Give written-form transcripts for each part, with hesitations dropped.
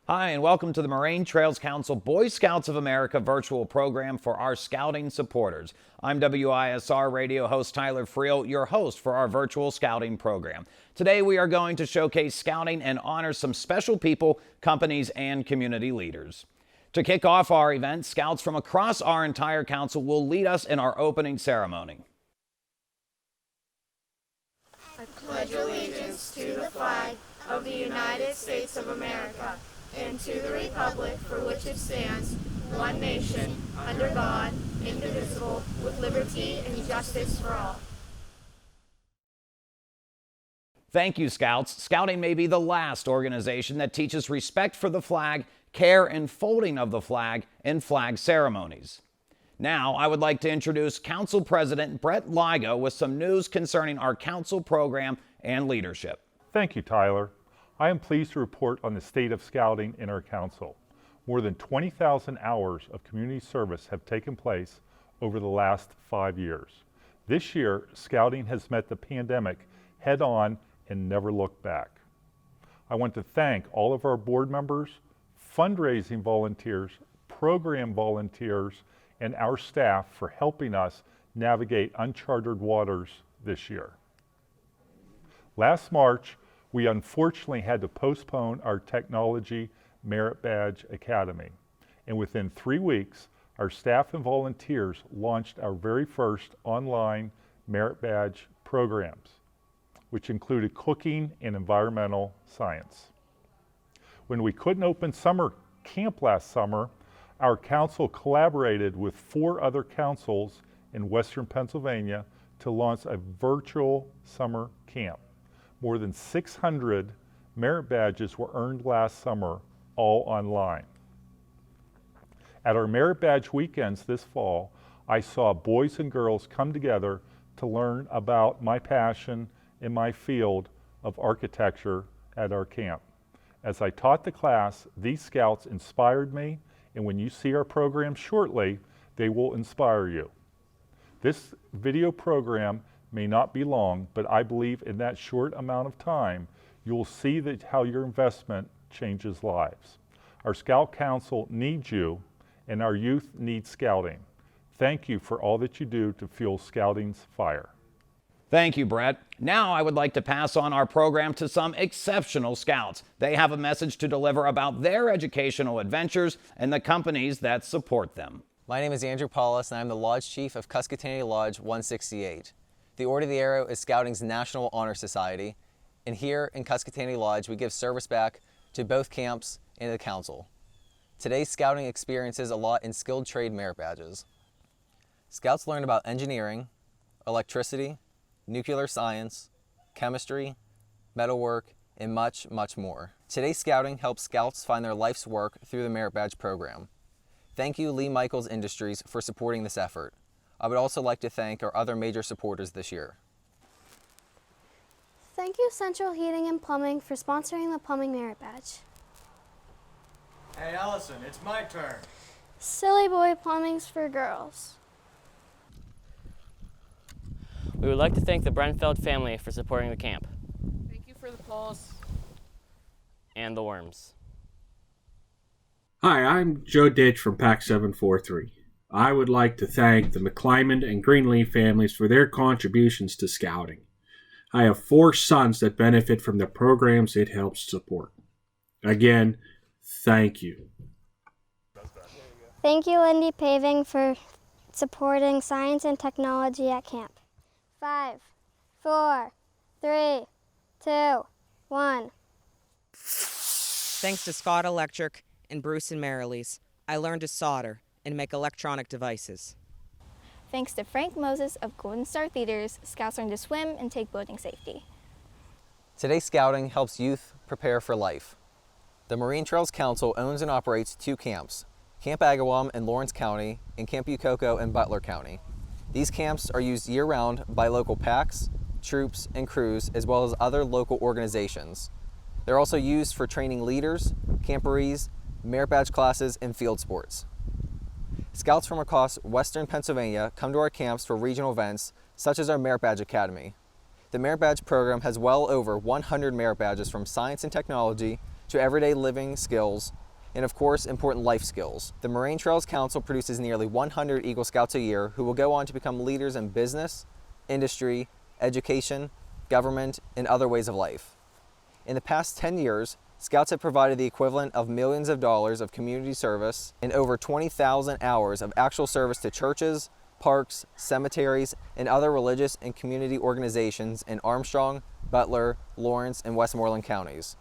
Hi, and welcome to the Moraine Trails Council Boy Scouts of America virtual program for our scouting supporters. I'm WISR radio host Tyler Friel, your host for our virtual scouting program. Today we are going to showcase scouting and honor some special people, companies, and community leaders. To kick off our event, scouts from across our entire council will lead us in our opening ceremony. I pledge allegiance to the flag of the United States of America and to the republic for which it stands, one nation, under God, indivisible, with liberty and justice for all. Thank you, Scouts. Scouting may be the last organization that teaches respect for the flag, care and folding of the flag, and flag ceremonies. Now, I would like to introduce Council President Brett Ligo with some news concerning our council program and leadership. Thank you, Tyler. I am pleased to report on the state of scouting in our council. More than 20,000 hours of community service have taken place over the last 5 years. This year, scouting has met the pandemic head on and never looked back. I want to thank all of our board members, fundraising volunteers, program volunteers, and our staff for helping us navigate uncharted waters this year. Last March, we unfortunately had to postpone our Technology Merit Badge Academy. And within 3 weeks, our staff and volunteers launched our very first online Merit Badge programs, which included cooking and environmental science. When we couldn't open summer camp last summer, our council collaborated with 4 other councils in Western Pennsylvania to launch a virtual summer camp. More than 600 merit badges were earned last summer, all online. At our merit badge weekends this fall, I saw boys and girls come together to learn about my passion in my field of architecture at our camp. As I taught the class, these scouts inspired me, and when you see our program shortly, they will inspire you. This video program may not be long, but I believe in that short amount of time, you'll see that how your investment changes lives. Our Scout Council needs you, and our youth needs scouting. Thank you for all that you do to fuel scouting's fire. Thank you, Brett. Now I would like to pass on our program to some exceptional scouts. They have a message to deliver about their educational adventures and the companies that support them. My name is Andrew Paulus, and I'm the Lodge Chief of Cuscatanny Lodge 168. The Order of the Arrow is Scouting's National Honor Society, and here in Cuscatanny Lodge, we give service back to both camps and the council. Today's scouting experiences a lot in skilled trade merit badges. Scouts learn about engineering, electricity, nuclear science, chemistry, metalwork, and much, much more. Today's scouting helps scouts find their life's work through the merit badge program. Thank you, Lee Michaels Industries, for supporting this effort. I would also like to thank our other major supporters this year. Thank you, Central Heating and Plumbing, for sponsoring the Plumbing Merit Badge. Hey, Allison, it's my turn. Silly Boy Plumbing's for girls. We would like to thank the Brenfeld family for supporting the camp. Thank you for the polls. And the worms. Hi, I'm Joe Ditch from PAC 743. I would like to thank the McClyman and Greenleaf families for their contributions to scouting. I have 4 sons that benefit from the programs it helps support. Again, thank you. Thank you, Lindy Paving, for supporting science and technology at camp. 5, 4, 3, 2, 1. Thanks to Scott Electric and Bruce and Marilees, I learned to solder and make electronic devices. Thanks to Frank Moses of Golden Star Theaters, Scouts learn to swim and take boating safety. Today's scouting helps youth prepare for life. The Moraine Trails Council owns and operates 2 camps, Camp Agawam in Lawrence County and Camp Ucoco in Butler County. These camps are used year-round by local PACs, troops, and crews, as well as other local organizations. They're also used for training leaders, camporees, merit badge classes, and field sports. Scouts from across Western Pennsylvania come to our camps for regional events, such as our Merit Badge Academy. The Merit Badge program has well over 100 merit badges from science and technology, to everyday living skills, and of course, important life skills. The Moraine Trails Council produces nearly 100 Eagle Scouts a year who will go on to become leaders in business, industry, education, government, and other ways of life. In the past 10 years, Scouts have provided the equivalent of millions of dollars of community service and over 20,000 hours of actual service to churches, parks, cemeteries, and other religious and community organizations in Armstrong, Butler, Lawrence, and Westmoreland counties.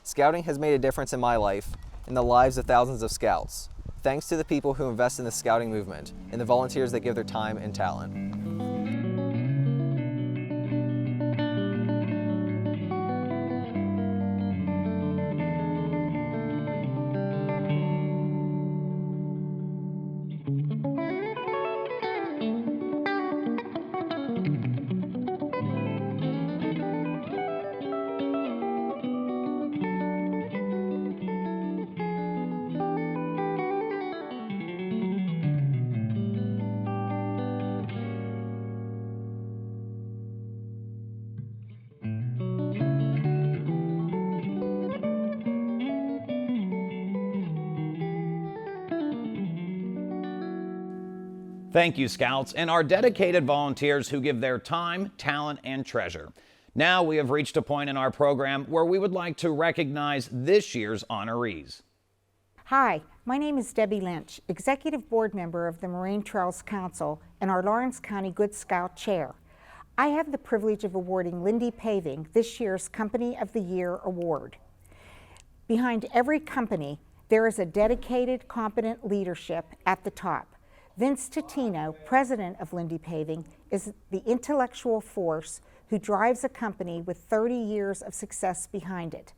Scouting has made a difference in my life and the lives of thousands of Scouts, thanks to the people who invest in the Scouting movement and the volunteers that give their time and talent. Thank you, Scouts, and our dedicated volunteers who give their time, talent, and treasure. Now we have reached a point in our program where we would like to recognize this year's honorees. Hi, my name is Debbie Lynch, Executive Board Member of the Moraine Trails Council and our Lawrence County Good Scout Chair. I have the privilege of awarding Lindy Paving this year's Company of the Year Award. Behind every company, there is a dedicated, competent leadership at the top. Vince Totino, president of Lindy Paving, is the intellectual force who drives a company with 30 years of success behind it.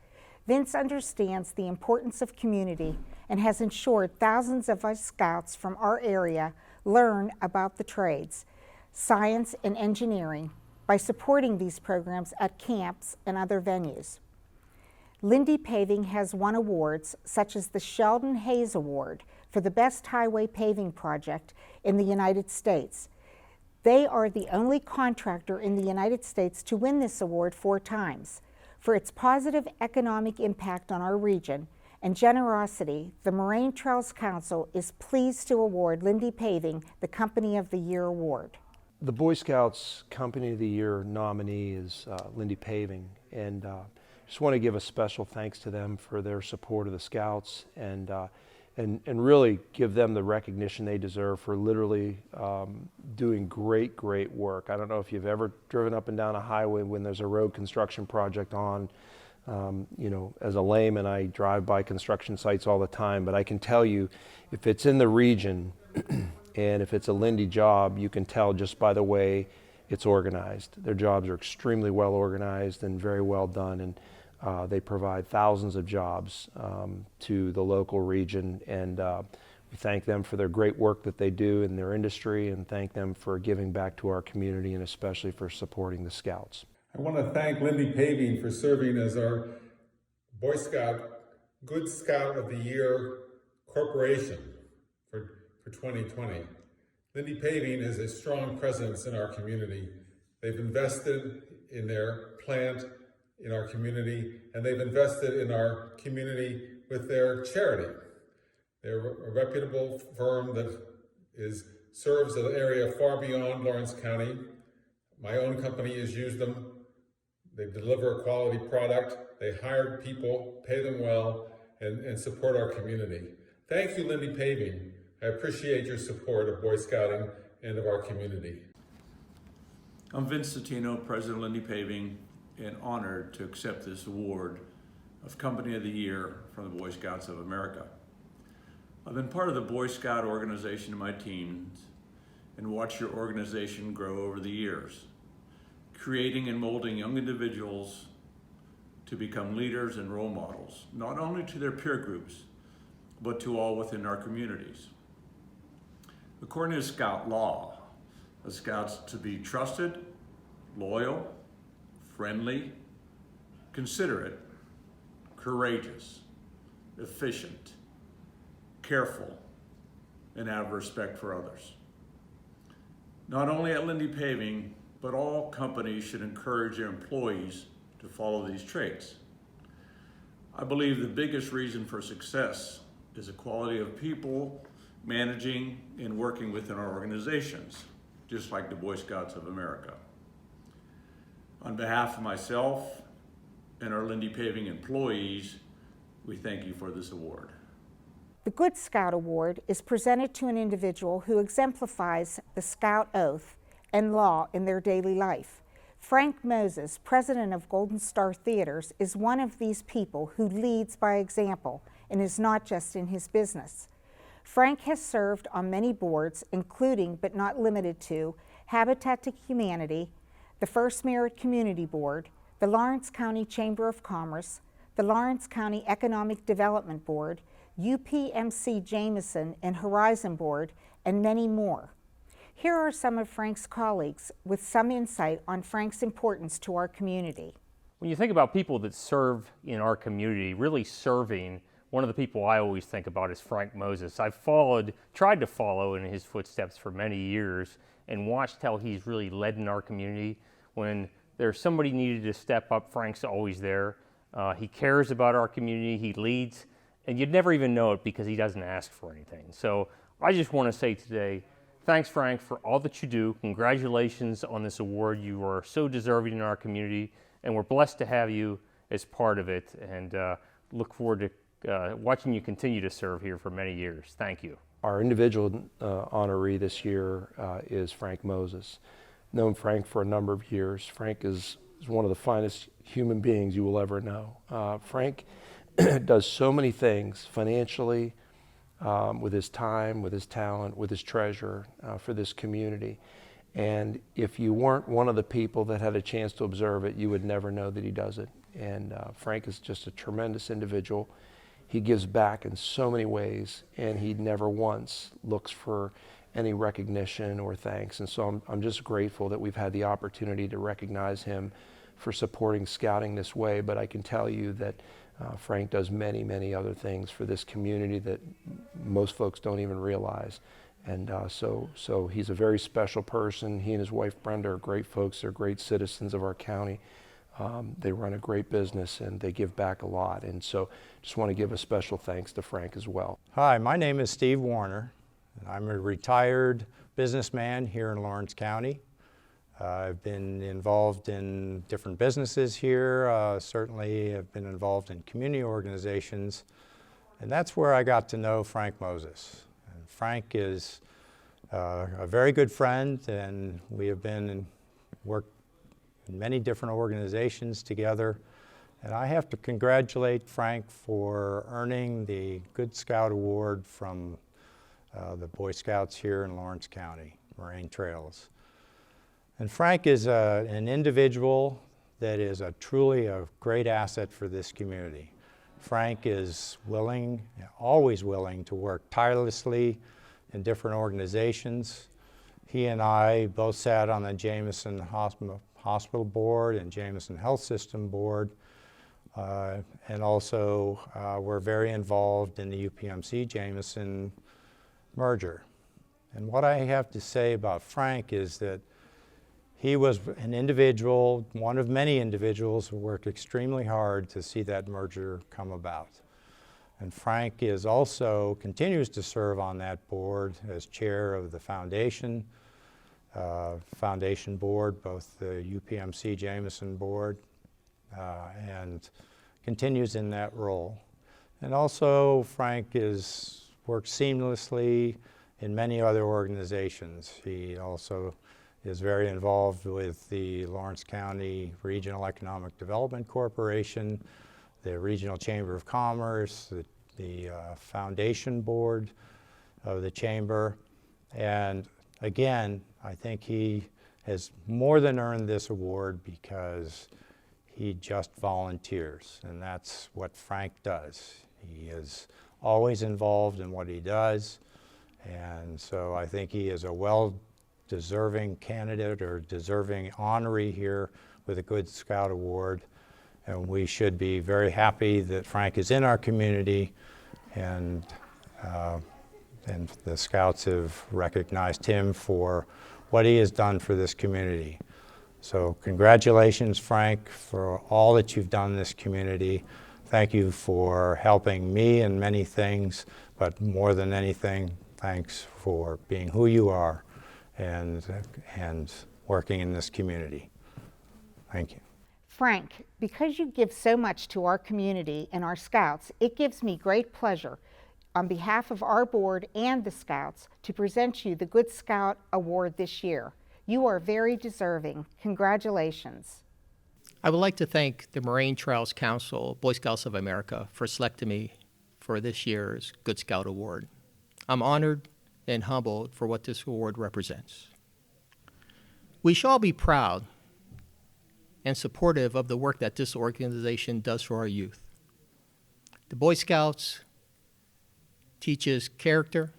Vince understands the importance of community and has ensured thousands of us Scouts from our area learn about the trades, science, and engineering by supporting these programs at camps and other venues. Lindy Paving has won awards such as the Sheldon Hayes Award for the best highway paving project in the United States. They are the only contractor in the United States to win this award 4 times. For its positive economic impact on our region and generosity, the Moraine Trails Council is pleased to award Lindy Paving the Company of the Year Award. The Boy Scouts Company of the Year nominee is Lindy Paving, and just want to give a special thanks to them for their support of the Scouts and really give them the recognition they deserve for literally doing great work. I don't know if you've ever driven up and down a highway when there's a road construction project on. You know, as a layman, I drive by construction sites all the time, but I can tell you if it's in the region and if it's a Lindy job, you can tell just by the way it's organized. Their jobs are extremely well organized and very well done, and they provide thousands of jobs to the local region, and we thank them for their great work that they do in their industry and thank them for giving back to our community and especially for supporting the Scouts. I want to thank Lindy Paving for serving as our Boy Scout Good Scout of the Year Corporation for 2020. Lindy Paving is a strong presence in our community. They've invested in their plant in our community, and they've invested in our community with their charity. They're a reputable firm that serves an area far beyond Lawrence County. My own company has used them. They deliver a quality product. They hire people, pay them well, and support our community. Thank you, Lindy Paving. I appreciate your support of Boy Scouting and of our community. I'm Vince Totino, President of Lindy Paving, and honored to accept this award of Company of the Year from the Boy Scouts of America. I've been part of the Boy Scout organization in my teens and watched your organization grow over the years, creating and molding young individuals to become leaders and role models, not only to their peer groups, but to all within our communities. According to Scout law, the Scouts to be trusted, loyal, friendly, considerate, courageous, efficient, careful, and have respect for others. Not only at Lindy Paving, but all companies should encourage their employees to follow these traits. I believe the biggest reason for success is the quality of people managing and working within our organizations, just like the Boy Scouts of America. On behalf of myself and our Lindy Paving employees, we thank you for this award. The Good Scout Award is presented to an individual who exemplifies the Scout oath and law in their daily life. Frank Moses, president of Golden Star Theaters, is one of these people who leads by example and is not just in his business. Frank has served on many boards, including but not limited to Habitat to Humanity, the First Merit Community Board, the Lawrence County Chamber of Commerce, the Lawrence County Economic Development Board, UPMC Jameson and Horizon Board, and many more. Here are some of Frank's colleagues with some insight on Frank's importance to our community. When you think about people that serve in our community, really serving, one of the people I always think about is Frank Moses. I've tried to follow in his footsteps for many years and watched how he's really led in our community. When there's somebody needed to step up, Frank's always there. He cares about our community, he leads, and you'd never even know it because he doesn't ask for anything. So I just want to say today, thanks, Frank, for all that you do. Congratulations on this award. You are so deserving in our community, and we're blessed to have you as part of it, and look forward to watching you continue to serve here for many years. Thank you. Our individual honoree this year is Frank Moses. Known Frank for a number of years. Frank is one of the finest human beings you will ever know. Frank does so many things financially, with his time, with his talent, with his treasure for this community. And if you weren't one of the people that had a chance to observe it, you would never know that he does it. And Frank is just a tremendous individual. He gives back in so many ways, and he never once looks for any recognition or thanks. And so I'm just grateful that we've had the opportunity to recognize him for supporting Scouting this way. But I can tell you that Frank does many, many other things for this community that most folks don't even realize. And so he's a very special person. He and his wife Brenda are great folks. They're great citizens of our county. They run a great business and they give back a lot. And so just want to give a special thanks to Frank as well. Hi, my name is Steve Warner. I'm a retired businessman here in Lawrence County. I've been involved in different businesses here. Certainly I've been involved in community organizations, and that's where I got to know Frank Moses. And Frank is a very good friend, and we have worked in many different organizations together. And I have to congratulate Frank for earning the Good Scout Award from the Boy Scouts here in Lawrence County, Moraine Trails. And Frank is an individual that is truly a great asset for this community. Frank is always willing to work tirelessly in different organizations. He and I both sat on the Jameson Hospital Board and Jameson Health System Board, and also we're very involved in the UPMC Jameson merger. And what I have to say about Frank is that he was an individual, one of many individuals who worked extremely hard to see that merger come about. And Frank continues to serve on that board as chair of the foundation board, both the UPMC Jameson board, and continues in that role. And also Frank works seamlessly in many other organizations. He also is very involved with the Lawrence County Regional Economic Development Corporation, the Regional Chamber of Commerce, the foundation board of the chamber. And again, I think he has more than earned this award because he just volunteers, and that's what Frank does. He is always involved in what he does, and so I think he is a well-deserving candidate or deserving honoree here with a Good Scout Award, and we should be very happy that Frank is in our community, and the Scouts have recognized him for what he has done for this community. So congratulations, Frank, for all that you've done in this community. thank you for helping me in many things, but more than anything, thanks for being who you are and working in this community. Thank you. Frank, because you give so much to our community and our Scouts, it gives me great pleasure on behalf of our board and the Scouts to present you the Good Scout Award this year. You are very deserving. Congratulations. I would like to thank the Moraine Trails Council, Boy Scouts of America, for selecting me for this year's Good Scout Award. I'm honored and humbled for what this award represents. We should all be proud and supportive of the work that this organization does for our youth. The Boy Scouts teaches character,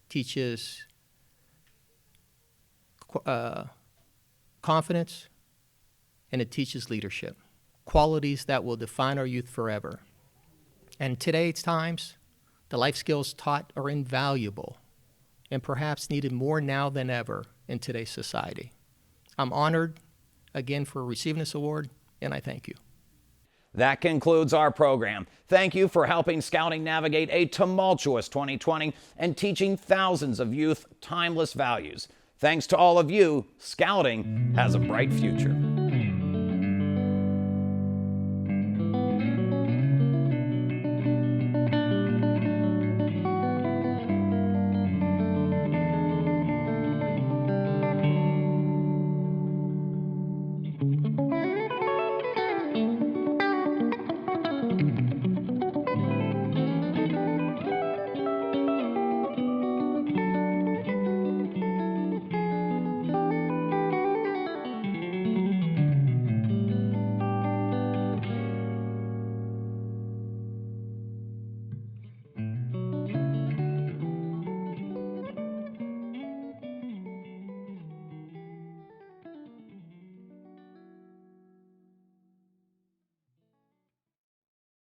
teaches confidence, and it teaches leadership, qualities that will define our youth forever. And in today's times, the life skills taught are invaluable and perhaps needed more now than ever in today's society. I'm honored again for receiving this award, and I thank you. That concludes our program. Thank you for helping Scouting navigate a tumultuous 2020 and teaching thousands of youth timeless values. Thanks to all of you, Scouting has a bright future.